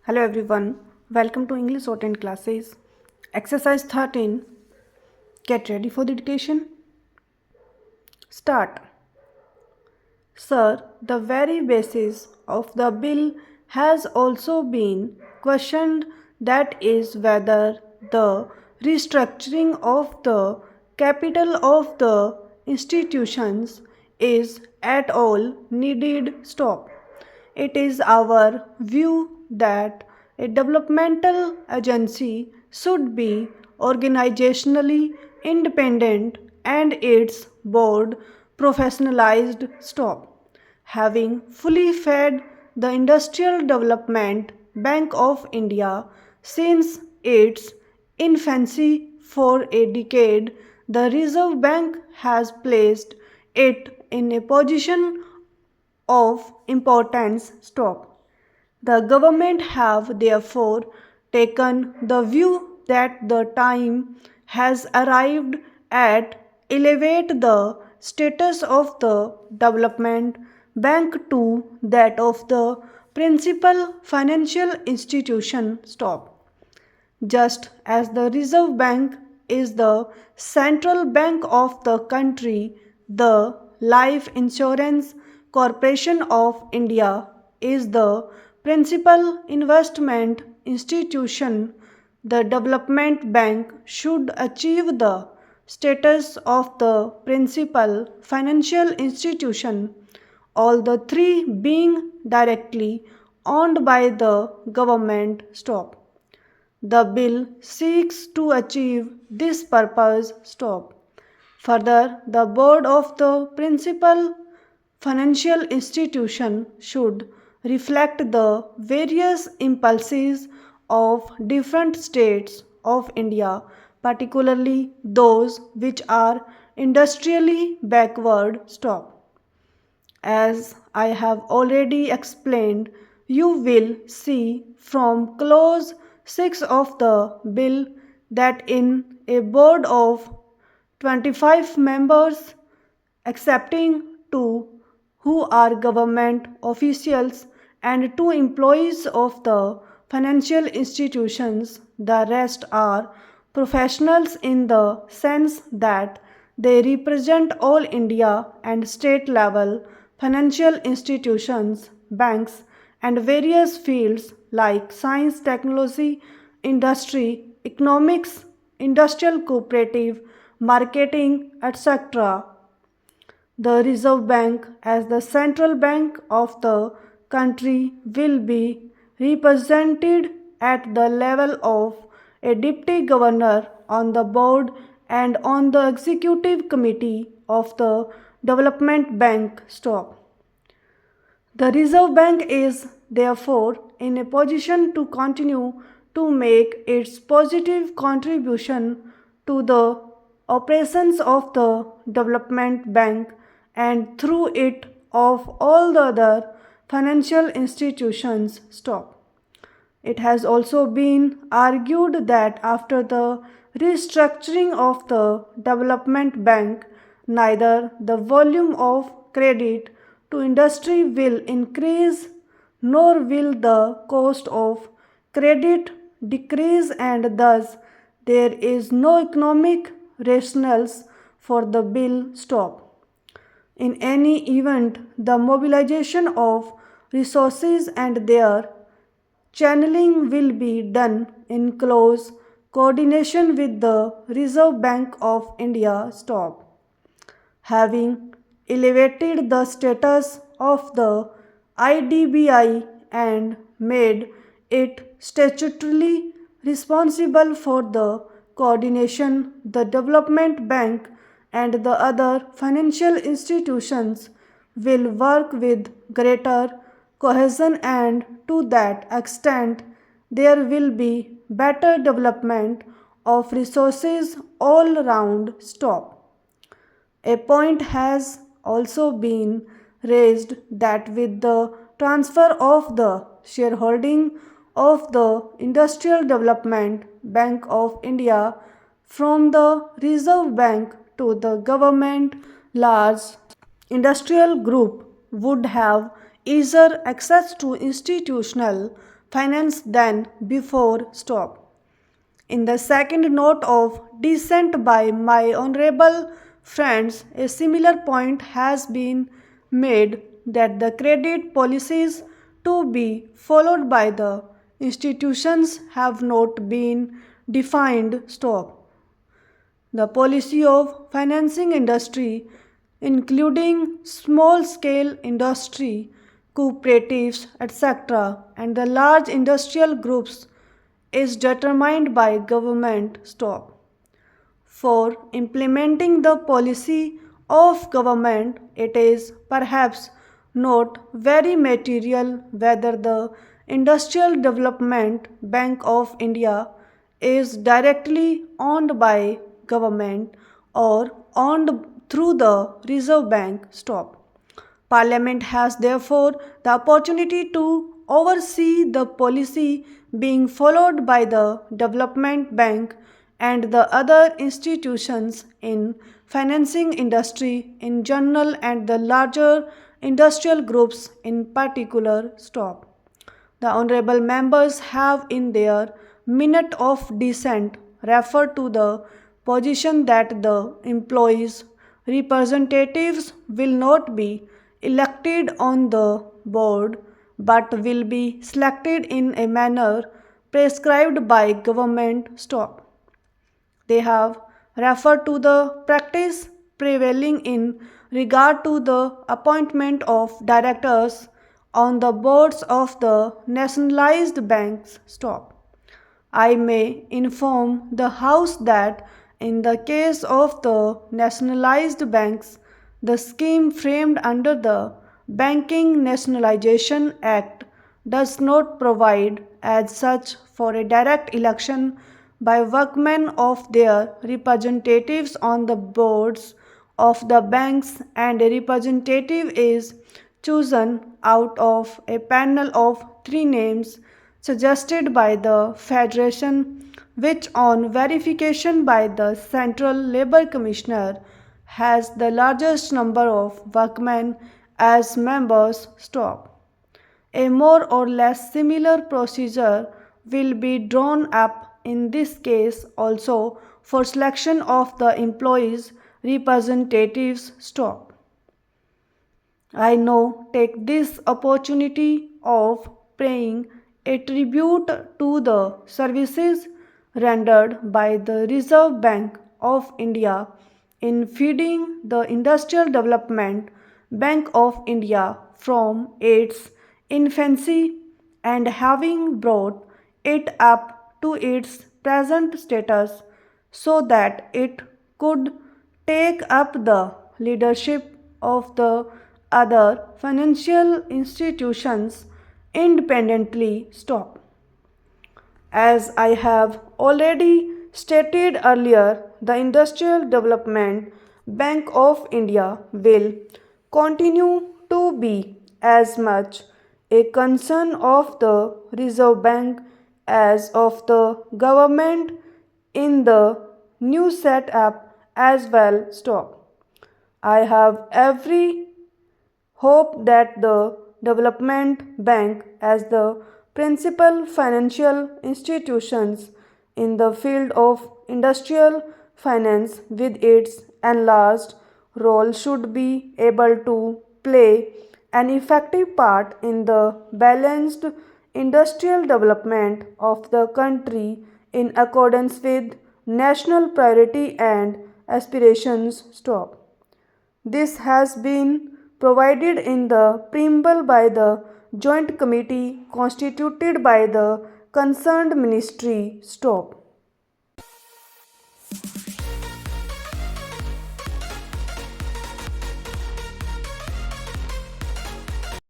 Hello everyone, welcome to English Shorthand classes. Exercise 13. Get ready for the dictation. Start. Sir, the very basis of the bill has also been questioned, that is, whether the restructuring of the capital of the institutions is at all needed. Stop. It is our view that a developmental agency should be organizationally independent and its board professionalized. Stop. Having fully fed the Industrial Development Bank of India since its infancy for a decade, the Reserve Bank has placed it in a position of importance. Stop. The government have therefore taken the view that the time has arrived at elevate the status of the development bank to that of the principal financial institution. Stop. Just as the Reserve Bank is the central bank of the country, the Life Insurance Corporation of India is the principal investment institution. The development bank should achieve the status of the principal financial institution, all the three being directly owned by the government. Stop. The bill seeks to achieve this purpose. Stop. Further, the board of the principal financial institution should reflect the various impulses of different states of India, particularly those which are industrially backward. Stop. As I have already explained, you will see from clause 6 of the bill that in a board of 25 members, excepting two who are government officials and two employees of the financial institutions, the rest are professionals in the sense that they represent all India and state level financial institutions, banks, and various fields like science, technology, industry, economics, industrial cooperative, marketing, etc. The Reserve Bank, as the central bank of the country, will be represented at the level of a deputy governor on the board and on the executive committee of the development bank. Stop. The Reserve Bank is therefore in a position to continue to make its positive contribution to the operations of the development bank and through it of all the other financial institutions. Stop. It has also been argued that after the restructuring of the development bank, neither the volume of credit to industry will increase nor will the cost of credit decrease, and thus there is no economic rationale for the bill. Stop. In any event, the mobilization of resources and their channeling will be done in close coordination with the Reserve Bank of India. Stop. Having elevated the status of the IDBI and made it statutorily responsible for the coordination, the development bank and the other financial institutions will work with greater cohesion, and to that extent there will be better development of resources all round. Stop. A point has also been raised that with the transfer of the shareholding of the Industrial Development Bank of India from the Reserve Bank to the government, large industrial group would have easier access to institutional finance than before. Stop. In the second note of dissent by my honorable friends, a similar point has been made that the credit policies to be followed by the institutions have not been defined. Stop. The policy of financing industry, including small scale industry, cooperatives, etc., and the large industrial groups, is determined by government. Stop. For implementing the policy of government, it is perhaps not very material whether the Industrial Development Bank of India is directly owned by government or owned through the Reserve Bank. Stop. Parliament has therefore the opportunity to oversee the policy being followed by the Development Bank and the other institutions in financing industry in general and the larger industrial groups in particular. Stop. The honorable members have in their minute of dissent referred to the position that the employees' representatives will not be elected on the board but will be selected in a manner prescribed by government. Stop. They have referred to the practice prevailing in regard to the appointment of directors on the boards of the nationalized banks. Stop. I may inform the House that in the case of the nationalized banks, the scheme framed under the Banking Nationalization Act does not provide as such for a direct election by workmen of their representatives on the boards of the banks, and a representative is chosen out of a panel of 3 names suggested by the Federation, which on verification by the Central Labour Commissioner has the largest number of workmen as members. Stop. A more or less similar procedure will be drawn up in this case also for selection of the employees' representatives. Stop. I now take this opportunity of paying a tribute to the services rendered by the Reserve Bank of India in feeding the Industrial Development Bank of India from its infancy and having brought it up to its present status so that it could take up the leadership of the other financial institutions independently. Stop. As I have already stated earlier, the Industrial Development Bank of India will continue to be as much a concern of the Reserve Bank as of the government in the new setup as well. Stop. I have every hope that the Development Bank, as the principal financial institutions in the field of industrial finance with its enlarged role, should be able to play an effective part in the balanced industrial development of the country in accordance with national priority and aspirations. Stop. This has been provided in the preamble by the joint committee constituted by the concerned ministry. Stop.